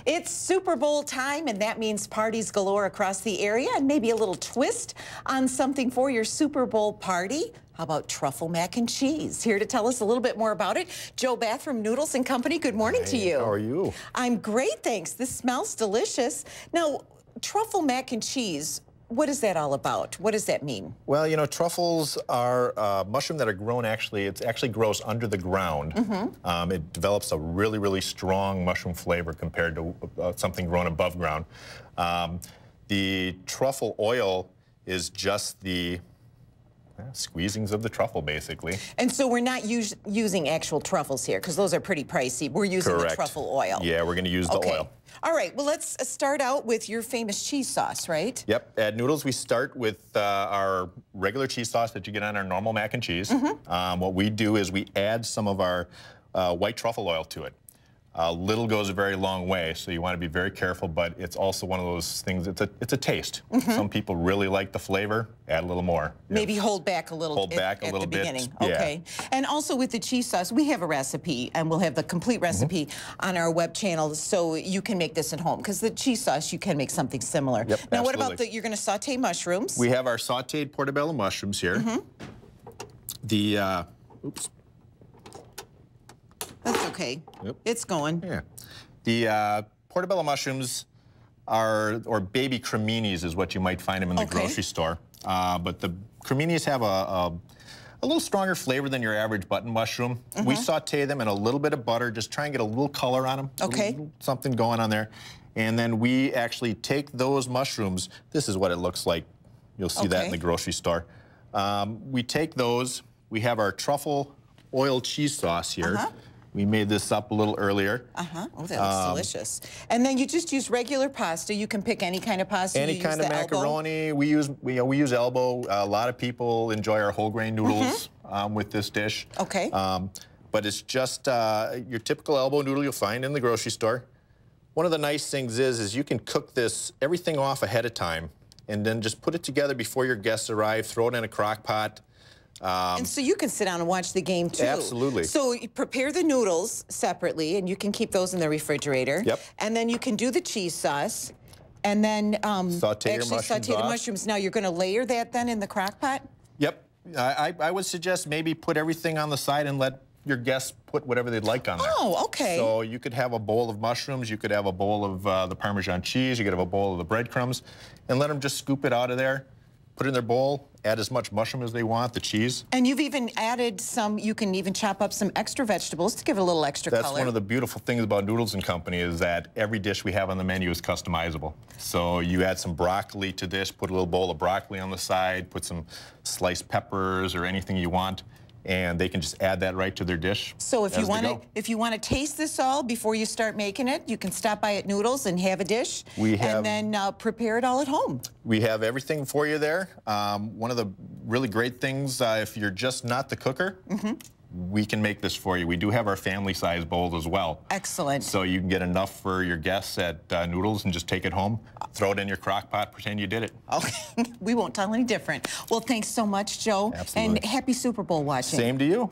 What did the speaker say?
It's Super Bowl time, and that means parties galore across the area and maybe a little twist on something for your Super Bowl party. How about truffle mac and cheese? Here to tell us a little bit more about it, Joe Bath from Noodles and Company. Good morning to you. How are you? I'm great, thanks. This smells delicious. Now, truffle mac and cheese, what is that all about? What does that mean? Well, you know, truffles are mushroom that are grown it actually grows under the ground. It develops a really, really strong mushroom flavor compared to something grown above ground. The truffle oil is just the squeezings of the truffle, basically. And so we're not using actual truffles here, because those are pretty pricey. We're using the truffle oil. Yeah, we're going to use the oil. All right, well, let's start out with your famous cheese sauce, right? Yep, at Noodles, we start with our regular cheese sauce that you get on our normal mac and cheese. What we do is we add some of our white truffle oil to it. Little goes a very long way, so you want to be very careful, but it's also one of those things, it's a taste. Some people really like the flavor, add a little more. Maybe hold back a little at the beginning. Okay. And also with the cheese sauce, we have a recipe, and we'll have the complete recipe on our web channel, so you can make this at home, because the cheese sauce, you can make something similar. Yep, now, what about you're going to saute mushrooms? We have our sauteed portobello mushrooms here. Oops. That's okay. Yep. It's going. Yeah. The portobello mushrooms or baby creminis is what you might find them in the grocery store. But the creminis have a little stronger flavor than your average button mushroom. We saute them in a little bit of butter, just try and get a little color on them. Okay. Something going on there. And then we actually take those mushrooms. This is what it looks like. You'll see that in the grocery store. We take those. We have our truffle oil cheese sauce here. We made this up a little earlier. Oh, that looks delicious. And then you just use regular pasta. You can pick any kind of pasta. Any kind of macaroni. We use elbow. A lot of people enjoy our whole grain noodles with this dish. Okay. But it's just your typical elbow noodle you'll find in the grocery store. One of the nice things is you can cook everything off ahead of time, and then just put it together before your guests arrive. Throw it in a crock pot. And so you can sit down and watch the game, too. Absolutely. So you prepare the noodles separately, and you can keep those in the refrigerator. Yep. And then you can do the cheese sauce, and then saute the mushrooms. Now, you're going to layer that then in the crock pot? Yep. I would suggest maybe put everything on the side and let your guests put whatever they'd like on there. Oh, okay. So you could have a bowl of mushrooms, you could have a bowl of the Parmesan cheese, you could have a bowl of the breadcrumbs, and let them just scoop it out of there. Put it in their bowl, add as much mushroom as they want, the cheese. And you've even added some, you can even chop up some extra vegetables to give it a little extra color. That's one of the beautiful things about Noodles and Company is that every dish we have on the menu is customizable. So you add some broccoli to this, put a little bowl of broccoli on the side, put some sliced peppers or anything you want, and they can just add that right to their dish. So if you want to taste this all before you start making it, you can stop by at Noodles and have a dish, and then prepare it all at home. We have everything for you there. One of the really great things, if you're just not the cooker, we can make this for you. We do have our family-size bowl as well. Excellent. So you can get enough for your guests at Noodles and just take it home, throw it in your crock pot, pretend you did it. Okay, we won't tell any different. Well, thanks so much, Joe. Absolutely. And happy Super Bowl watching. Same to you.